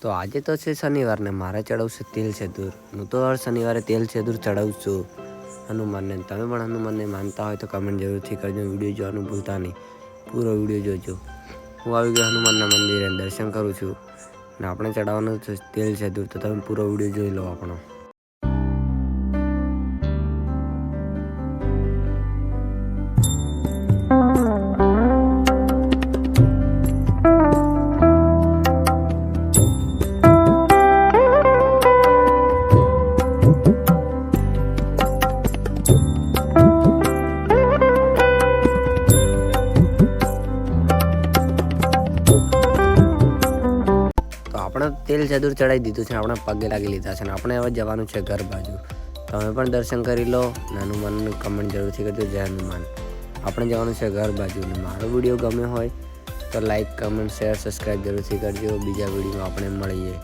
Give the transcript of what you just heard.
તો આજે તો છે શનિવાર ને મારે ચડાવશે તેલ સેદૂર. હું તો હર શનિવારે તેલ સેદૂર ચડાવું છું હનુમાનને. તમે પણ હનુમાનને માનતા હોય તો કમેન્ટ જરૂરથી કરજો. વિડીયો જોવાનું ભૂલતા નહીં, પૂરો વિડીયો જોજો. હું આવી ગયો હનુમાનના મંદિરે, દર્શન કરું છું ને આપણે ચડાવવાનું તેલ સેદૂર. તો તમે પૂરો વિડીયો જોઈ લો આપણો. આપણે તેલ સેદૂર ચડાવી દીધું છે, આપણે પગે લાગી લીધા છે ને આપણે હવે જવાનું છે ઘર બાજુ. તમે પણ દર્શન કરી લો ને હનુમાનનું કમેન્ટ જરૂરથી કરજો, જય હનુમાન. આપણે જવાનું છે ઘર બાજુ. ને મારો વિડીયો ગમ્યો હોય તો લાઈક, કમેન્ટ, શેર, સબસ્ક્રાઈબ જરૂરથી કરજો. બીજા વિડીયોમાં આપણે મળીએ.